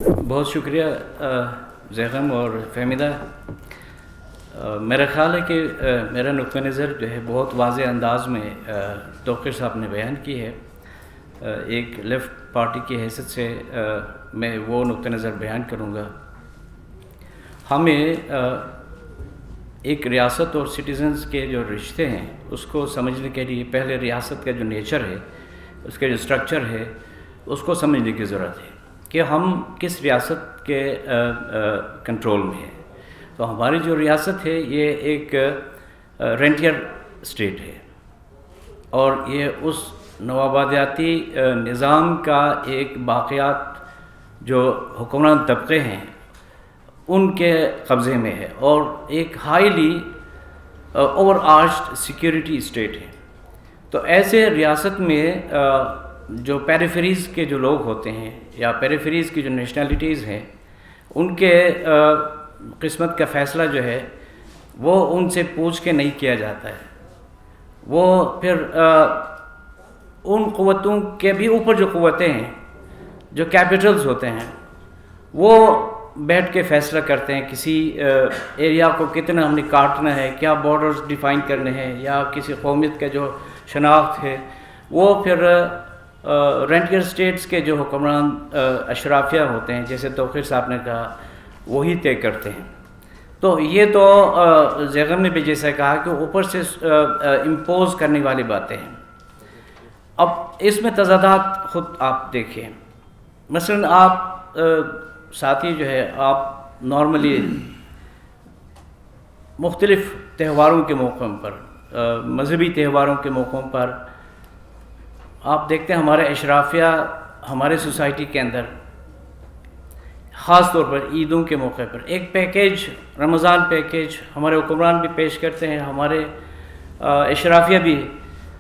بہت شکریہ زیغم اور فہمیدہ۔ میرا خیال ہے کہ میرا نقطہ نظر جو ہے بہت واضح انداز میں توقیر صاحب نے بیان کی ہے۔ ایک لیفٹ پارٹی کی حیثیت سے میں وہ نقطہ نظر بیان کروں گا۔ ہمیں ایک ریاست اور سٹیزنز کے جو رشتے ہیں اس کو سمجھنے کے لیے پہلے ریاست کا جو نیچر ہے، اس کا جو اسٹرکچر ہے، اس کو سمجھنے کی ضرورت ہے کہ ہم کس ریاست کے کنٹرول میں ہیں۔ تو ہماری جو ریاست ہے یہ ایک رینٹیئر اسٹیٹ ہے، اور یہ اس نوآبادیاتی نظام کا ایک باقیات جو حکمران طبقے ہیں ان کے قبضے میں ہے، اور ایک highly over orchard security state ہے۔ تو ایسے ریاست میں جو پیریفریز کے جو لوگ ہوتے ہیں یا پیریفریز کی جو نیشنلٹیز ہیں، ان کے قسمت کا فیصلہ جو ہے وہ ان سے پوچھ کے نہیں کیا جاتا ہے۔ وہ پھر ان قوتوں کے بھی اوپر جو قوتیں ہیں، جو کیپٹلز ہوتے ہیں، وہ بیٹھ کے فیصلہ کرتے ہیں کسی ایریا کو کتنا ہم نے کاٹنا ہے، کیا بارڈرز ڈیفائن کرنے ہیں، یا کسی قومیت کا جو شناخت ہے وہ پھر رینٹیئر اسٹیٹس کے جو حکمران اشرافیہ ہوتے ہیں، جیسے توقیر صاحب نے کہا، وہی طے کرتے ہیں۔ تو یہ تو زیغم نے بھی جیسا کہا کہ اوپر سے امپوز کرنے والی باتیں ہیں۔ اب اس میں تضادات خود آپ دیکھیں۔ مثلا آپ ساتھی جو ہے، آپ نارملی مختلف تہواروں کے موقعوں پر، مذہبی تہواروں کے موقعوں پر آپ دیکھتے ہیں ہمارے اشرافیہ ہمارے سوسائٹی کے اندر خاص طور پر عیدوں کے موقع پر ایک پیکیج، رمضان پیکیج ہمارے حکمران بھی پیش کرتے ہیں، ہمارے اشرافیہ بھی،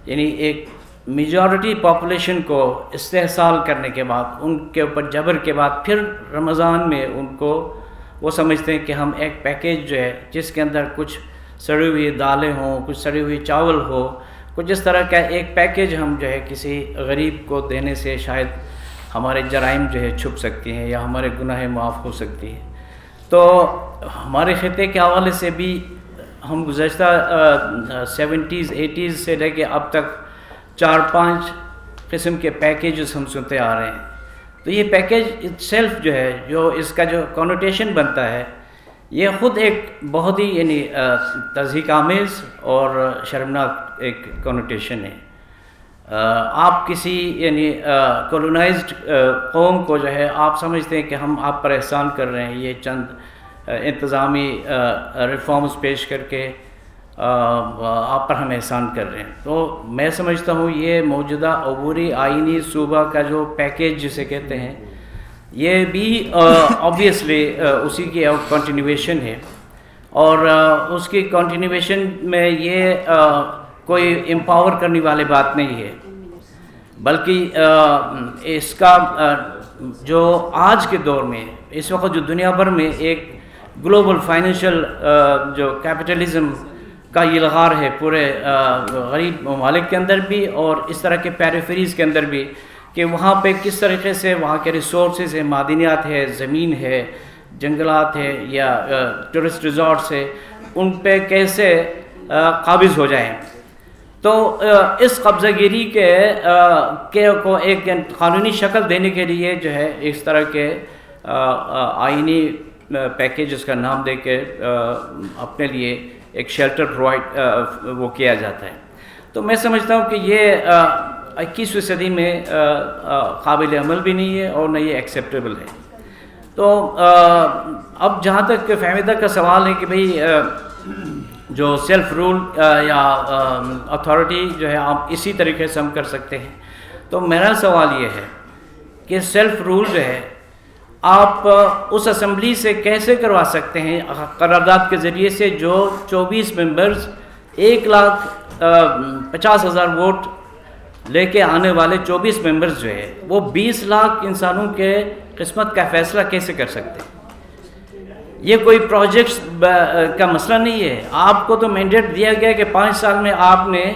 یعنی ایک میجورٹی پاپولیشن کو استحصال کرنے کے بعد، ان کے اوپر جبر کے بعد، پھر رمضان میں ان کو وہ سمجھتے ہیں کہ ہم ایک پیکیج جو ہے جس کے اندر کچھ سڑی ہوئی دالیں ہوں، کچھ سڑی ہوئی چاول ہو، کچھ اس طرح کا ایک پیکیج ہم جو ہے کسی غریب کو دینے سے شاید ہمارے جرائم جو ہے چھپ سکتی ہیں یا ہمارے گناہ معاف ہو سکتی ہیں۔ تو ہمارے خطے کے حوالے سے بھی ہم گزشتہ 70s 80s سے لے کے اب تک 4-5 قسم کے پیکیجز ہم سنتے آ رہے ہیں۔ تو یہ پیکیج اٹ سیلف جو ہے، جو اس کا جو کنوٹیشن بنتا ہے، یہ خود ایک بہت ہی یعنی تضحیک آمیز اور شرمناک ایک کنوٹیشن ہے۔ آپ کسی یعنی کولونائزڈ قوم کو جو ہے آپ سمجھتے ہیں کہ ہم آپ پر احسان کر رہے ہیں، یہ چند انتظامی ریفارمز پیش کر کے آپ پر ہم احسان کر رہے ہیں۔ تو میں سمجھتا ہوں یہ موجودہ عبوری آئینی صوبہ کا جو پیکیج جسے کہتے ہیں، یہ بھی آبویسلی اسی کی کنٹینیویشن ہے، اور اس کی کنٹینیویشن میں یہ کوئی امپاور کرنے والی بات نہیں ہے، بلکہ اس کا جو آج کے دور میں اس وقت جو دنیا بھر میں ایک گلوبل فائنینشیل جو کیپٹلزم کا یہ لغار ہے پورے غریب ممالک کے اندر بھی اور اس طرح کے پیریفریز کے اندر بھی، کہ وہاں پہ کس طریقے سے وہاں کے ریسورسز ہیں، معدنیات ہے، زمین ہے، جنگلات ہے، یا ٹورسٹ ریزورٹس ہے، ان پہ کیسے قابض ہو جائیں۔ تو اس قبضہ گیری کے کو ایک قانونی شکل دینے کے لیے جو ہے اس طرح کے آئینی پیکیجز کا نام دے کے اپنے لیے ایک شیلٹر پرووائڈ وہ کیا جاتا ہے۔ تو میں سمجھتا ہوں کہ یہ 21ویں صدی میں قابل عمل بھی نہیں ہے اور نہ یہ ایکسیپٹیبل ہے۔ تو اب جہاں تک فہمیدہ کا سوال ہے کہ بھئی جو سیلف رول یا اتھارٹی جو ہے آپ اسی طریقے سے ہم کر سکتے ہیں، تو میرا سوال یہ ہے کہ سیلف رول جو ہے آپ اس اسمبلی سے کیسے کروا سکتے ہیں قرارداد کے ذریعے سے، جو 24 ممبرز 1,50,000 ووٹ لے کے آنے والے 24 ممبرز جو ہے وہ 20 لاکھ انسانوں کے قسمت کا فیصلہ کیسے کر سکتے ہیں؟ یہ کوئی پروجیکٹس کا مسئلہ نہیں ہے۔ آپ کو تو مینڈیٹ دیا گیا کہ 5 سال میں آپ نے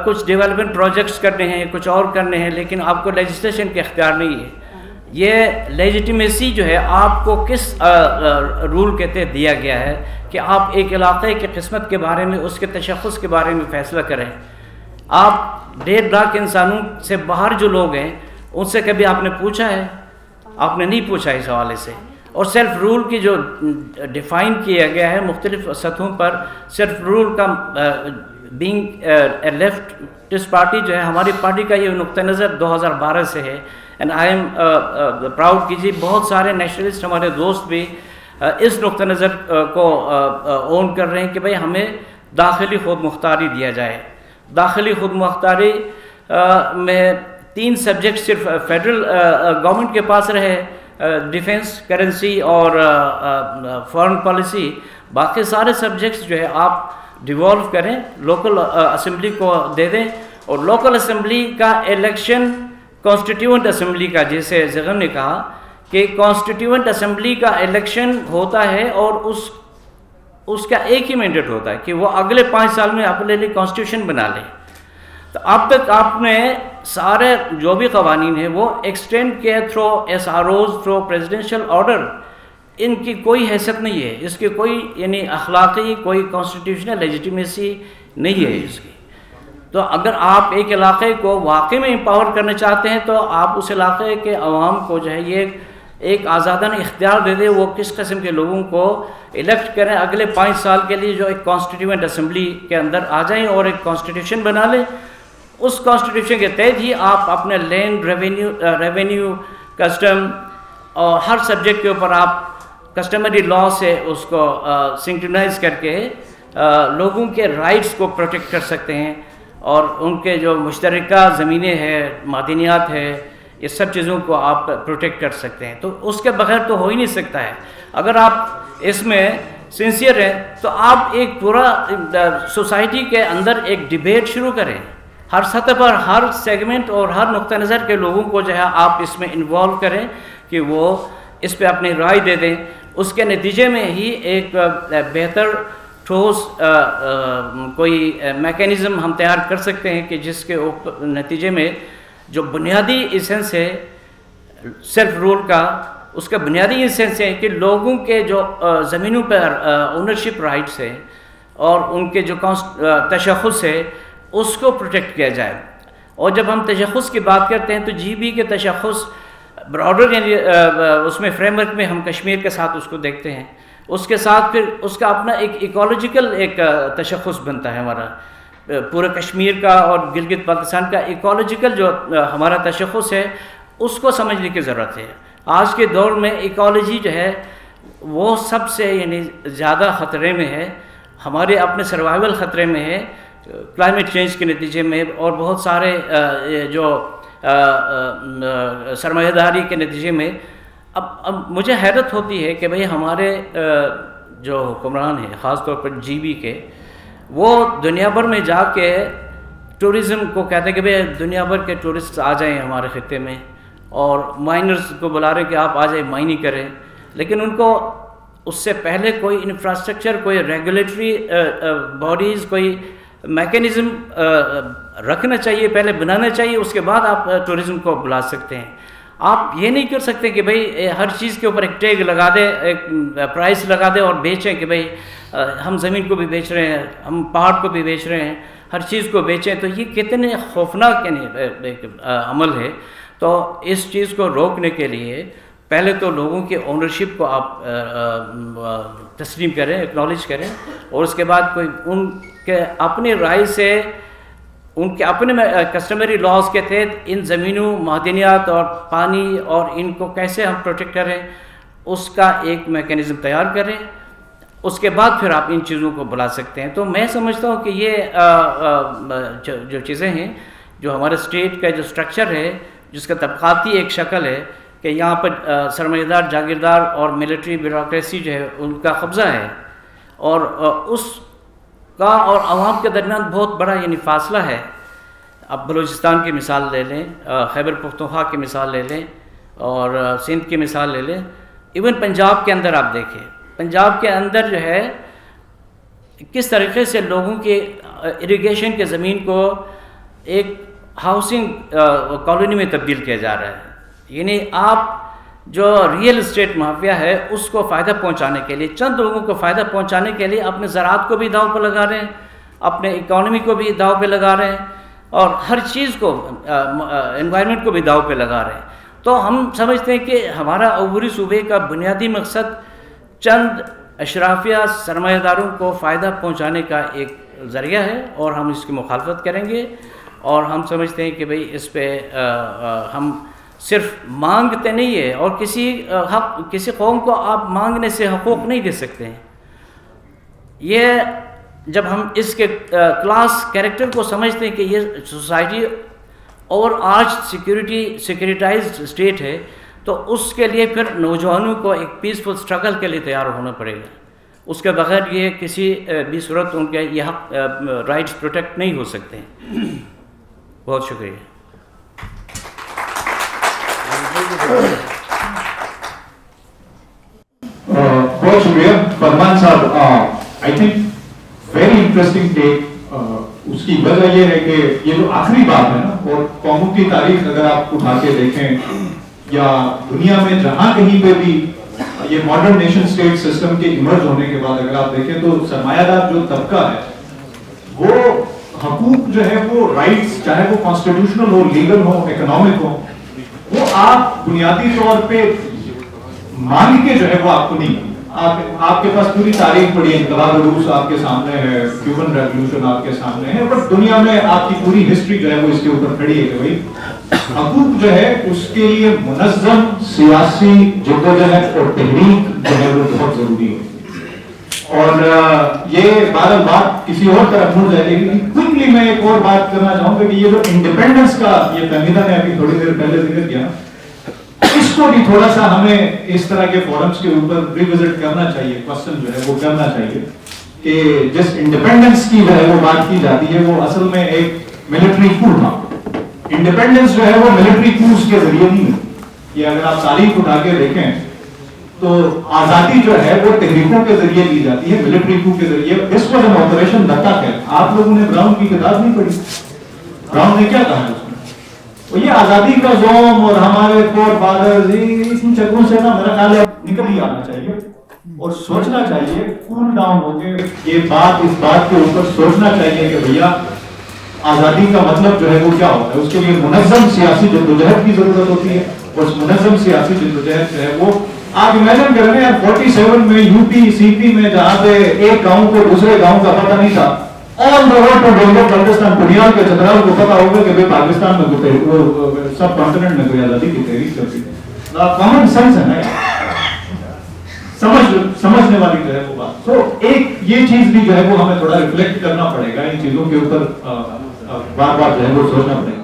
کچھ ڈیولپمنٹ پروجیکٹس کرنے ہیں، کچھ اور کرنے ہیں، لیکن آپ کو لیجسلیشن کے اختیار نہیں ہے۔ یہ لیجیٹیمیسی جو ہے آپ کو کس رول کے تحت دیا گیا ہے کہ آپ ایک علاقے کی قسمت کے بارے میں، اس کے تشخص کے بارے میں فیصلہ کریں؟ آپ 1.5 لاکھ انسانوں سے باہر جو لوگ ہیں ان سے کبھی آپ نے پوچھا ہے؟ آپ نے نہیں پوچھا اس حوالے سے. اور سیلف رول کی جو ڈیفائن کیا گیا ہے مختلف سطحوں پر، سیلف رول کا بینگ لیفٹسٹ پارٹی جو ہے، ہماری پارٹی کا یہ نقطہ نظر 2012 سے ہے. اینڈ آئی ایم پراؤڈ کیجیے بہت سارے نیشنلسٹ ہمارے دوست بھی اس نقطہ نظر کو اون کر رہے ہیں کہ بھئی ہمیں داخلی خود مختاری دیا جائے. داخلی خود مختاری میں 3 سبجیکٹ صرف فیڈرل گورنمنٹ کے پاس رہے، ڈیفنس، کرنسی اور فارن پالیسی. باقی سارے سبجیکٹس جو ہے آپ ڈیوالو کریں، لوکل اسمبلی کو دے دیں. اور لوکل اسمبلی کا الیکشن کانسٹیٹیوئنٹ اسمبلی کا، جیسے زغن نے کہا کہ کانسٹیٹیوئنٹ اسمبلی کا الیکشن ہوتا ہے اور اس کا ایک ہی مینڈیٹ ہوتا ہے کہ وہ اگلے 5 سال میں اپنے لیے کانسٹیٹیوشن بنا لے. تو اب تک آپ نے سارے جو بھی قوانین ہیں وہ ایکسٹینڈ کیا through SROs، through presidential order. ان کی کوئی حیثیت نہیں ہے، اس کی کوئی یعنی اخلاقی کوئی کانسٹیٹیوشنل لیجیٹیمیسی نہیں ہے اس کی. تو اگر آپ ایک علاقے کو واقعی میں امپاور کرنا چاہتے ہیں تو آپ اس علاقے کے عوام کو جو ہے یہ ایک آزادانہ اختیار دے دیں، وہ کس قسم کے لوگوں کو الیکٹ کریں اگلے 5 سال کے لیے، جو ایک کانسٹیٹیوئنٹ اسمبلی کے اندر آ جائیں اور ایک کانسٹیٹیوشن بنا لیں. اس کانسٹیٹیوشن کے تحت ہی آپ اپنے لینڈ، ریونیو، کسٹم اور ہر سبجیکٹ کے اوپر آپ کسٹمری لاء سے اس کو سنکرونائز کر کے لوگوں کے رائٹس کو پروٹیکٹ کر سکتے ہیں. اور ان کے جو مشترکہ زمینیں ہیں، معدنیات ہے، یہ سب چیزوں کو آپ پروٹیکٹ کر سکتے ہیں. تو اس کے بغیر تو ہو ہی نہیں سکتا ہے. اگر آپ اس میں سنسیئر ہیں تو آپ ایک پورا سوسائٹی کے اندر ایک ڈیبیٹ شروع کریں، ہر سطح پر، ہر سیگمنٹ اور ہر نقطہ نظر کے لوگوں کو جو ہے آپ اس میں انوالو کریں کہ وہ اس پہ اپنی رائے دے دیں. اس کے نتیجے میں ہی ایک بہتر ٹھوس کوئی میکینزم ہم تیار کر سکتے ہیں کہ جس کے نتیجے میں جو بنیادی ایسنس ہے سیلف رول کا، اس کا بنیادی ایسنس ہے کہ لوگوں کے جو زمینوں پر اونرشپ رائٹس ہیں اور ان کے جو تشخص ہے اس کو پروٹیکٹ کیا جائے. اور جب ہم تشخص کی بات کرتے ہیں تو جی بی کے تشخص براڈر یعنی اس میں فریم ورک میں ہم کشمیر کے ساتھ اس کو دیکھتے ہیں. اس کے ساتھ پھر اس کا اپنا ایک ایکولوجیکل ایک تشخص بنتا ہے ہمارا پورے کشمیر کا اور گلگت بلتستان کا ایکولوجیکل جو ہمارا تشخص ہے اس کو سمجھنے کی ضرورت ہے. آج کے دور میں ایکولوجی جو ہے وہ سب سے یعنی زیادہ خطرے میں ہے، ہمارے اپنے سروائیول خطرے میں ہے کلائمیٹ چینج کے نتیجے میں اور بہت سارے جو سرمایہ داری کے نتیجے میں. اب مجھے حیرت ہوتی ہے کہ بھئی ہمارے جو حکمران ہیں خاص طور پر جی بی کے، وہ دنیا بھر میں جا کے ٹورزم کو کہتے ہیں کہ بھئی دنیا بھر کے ٹورسٹ آ جائیں ہمارے خطے میں، اور مائنرز کو بلا رہے ہیں کہ آپ آ جائیں مائننگ کریں. لیکن ان کو اس سے پہلے کوئی انفراسٹرکچر، کوئی ریگولیٹری باڈیز، کوئی میکینزم رکھنا چاہیے، پہلے بنانا چاہیے، اس کے بعد آپ ٹورزم کو بلا سکتے ہیں. آپ یہ نہیں کر سکتے کہ بھئی ہر چیز کے اوپر ایک ٹیگ لگا دیں، ایک پرائس لگا دیں اور بیچیں کہ بھئی ہم زمین کو بھی بیچ رہے ہیں، ہم پہاڑ کو بھی بیچ رہے ہیں، ہر چیز کو بیچیں. تو یہ کتنے خوفناک ایک عمل ہے. تو اس چیز کو روکنے کے لیے پہلے تو لوگوں کی اونرشپ کو آپ تسلیم کریں، اکنالج کریں، اور اس کے بعد کوئی ان کے اپنی رائے سے، ان کے اپنے کسٹمری لاز کے تحت ان زمینوں، معدنیات اور پانی اور ان کو کیسے ہم پروٹیکٹ کریں اس کا ایک میکینزم تیار کریں. اس کے بعد پھر آپ ان چیزوں کو بلا سکتے ہیں. تو میں سمجھتا ہوں کہ یہ جو چیزیں ہیں، جو ہمارے اسٹیٹ کا جو اسٹرکچر ہے، جس کا طبقاتی ایک شکل ہے کہ یہاں پر سرمایہ دار، جاگیردار اور ملٹری بیوروکریسی جو ہے ان کا قبضہ ہے، اور اس کا اور عوام کے درمیان بہت بڑا یعنی فاصلہ ہے. اب بلوچستان کی مثال لے لیں، خیبر پختونخوا کی مثال لے لیں، اور سندھ کی مثال لے لیں، ایون پنجاب کے اندر آپ دیکھیں، پنجاب کے اندر جو ہے کس طریقے سے لوگوں کی اریگیشن کے زمین کو ایک ہاؤسنگ کالونی میں تبدیل کیا جا رہا ہے. یعنی آپ جو ریئل اسٹیٹ مافیا ہے اس کو فائدہ پہنچانے کے لیے، چند لوگوں کو فائدہ پہنچانے کے لیے اپنے زراعت کو بھی داؤ پہ لگا رہے ہیں، اپنے اکانومی کو بھی داؤ پہ لگا رہے ہیں، اور ہر چیز کو انوائرمنٹ کو بھی داؤ پہ لگا رہے ہیں۔ تو ہم سمجھتے ہیں کہ ہمارا عبوری صوبے کا بنیادی مقصد چند اشرافیہ سرمایہ داروں کو فائدہ پہنچانے کا ایک ذریعہ ہے، اور ہم اس کی مخالفت کریں گے، اور ہم سمجھتے ہیں کہ بھئی اس پہ ہم صرف مانگتے نہیں ہے، اور کسی قوم کو آپ مانگنے سے حقوق نہیں دے سکتے ہیں۔ یہ جب ہم اس کے کلاس کیریکٹر کو سمجھتے ہیں کہ یہ سوسائٹی اوور آرچ سیکیورٹائزڈ اسٹیٹ ہے، تو اس کے لیے پھر نوجوانوں کو ایک پیسفل اسٹرگل کے لیے تیار ہونا پڑے گا۔ اس کے بغیر یہ کسی بھی صورت ان کے یہ حق رائٹس پروٹیکٹ نہیں ہو سکتے ہیں۔ بہت شکریہ۔ بہت شکریہ فرمان صاحب۔ آئی تھنک ویری انٹرسٹنگ ٹیک۔ اس کی وجہ یہ ہے کہ یہ جو آخری بات ہے نا، اور قوموں کی تاریخ اگر آپ اٹھا کے دیکھیں یا دنیا میں جہاں کہیں پہ بھی یہ ماڈرن نیشن اسٹیٹ سسٹم کے ایمرج ہونے کے بعد اگر آپ دیکھیں تو سرمایہ دار جو طبقہ ہے وہ حقوق جو ہے وہ رائٹس، چاہے وہ کانسٹیٹیوشنل ہو، لیگل ہو، اکنامک ہو، وہ آپ بنیادی طور پہ مانگ کے جو ہے وہ آپ کو نہیں۔ آپ کے پاس پوری تاریخ پڑی ہے، انقلاب روس آپ کے سامنے ہے، کیوبن ریولوشن آپ کے سامنے ہے، بٹ دنیا میں آپ کی پوری ہسٹری جو ہے وہ اس کے اوپر کھڑی ہے کہ بھائی حقوق جو ہے اس کے لیے منظم سیاسی جدوجہد اور تحریک جو ہے وہ بہت ضروری ہے۔ اور یہ بہرحال بات کسی اور طرف مڑ جائے گی، کوئکلی میں ایک اور بات کرنا چاہوں گا کہ یہ جو انڈیپینڈنس کا یہ فہمیدہ نے ابھی تھوڑی دیر پہلے ذکر کیا، اس کو بھی تھوڑا سا ہمیں اس طرح کے فورمز کے اوپر ریوزٹ کرنا چاہیے، کوسچن جو ہے وہ کرنا چاہیے کہ جس انڈیپینڈنس کی جو ہے وہ بات کی جاتی ہے وہ اصل میں ایک ملٹری کو تھا۔ انڈیپینڈنس جو ہے وہ ملٹری کوز کے ذریعے نہیں ہے۔ یہ اگر آپ تاریخ اٹھا کے دیکھیں تو آزادی جو ہے وہ تحریکوں کے ذریعے لی جاتی ہے، ملٹری کو کے ذریعے۔ اس کو جب آپریشن دتا ہے، آپ لوگوں نے براؤن کی کتاب نہیں پڑھی؟ براؤن نے کیا کہا ہے اس میں؟ یہ آزادی کا زوم اور ہمارے فور فادرز، ان چکروں سے نا میرا خیال ہے نکل ہی آنا چاہیے اور سوچنا چاہیے، کول ڈاؤن ہو کے یہ بات اس بات کے اوپر سوچنا چاہیے کہ بھیا آزادی کا مطلب جو ہے وہ کیا ہوتا ہے۔ اس کے لیے منظم سیاسی جدوجہد کی ضرورت ہوتی ہے، اور اس منظم سیاسی جدوجہد جو ہے وہ آپ امیجن کریں یار 47 میں یو پی سی پی میں جہاں پہ ایک گاؤں کو دوسرے گاؤں کا پتہ نہیں تھا، all the world to develop Pakistan, دنیا کے جنرل کو پتا ہوگا کہ پاکستان میں کوئی سب کانٹیننٹ میں کوئی آزادی کی تحریک کرتی ہے۔ کامن سینس ہے نا، سمجھنے والی جو ہے وہ بات۔ تو ایک یہ چیز بھی جو ہے وہ ہمیں تھوڑا ریفلیکٹ کرنا پڑے گا، ان چیزوں کے اوپر بار بار جو ہے وہ سوچنا پڑے گا۔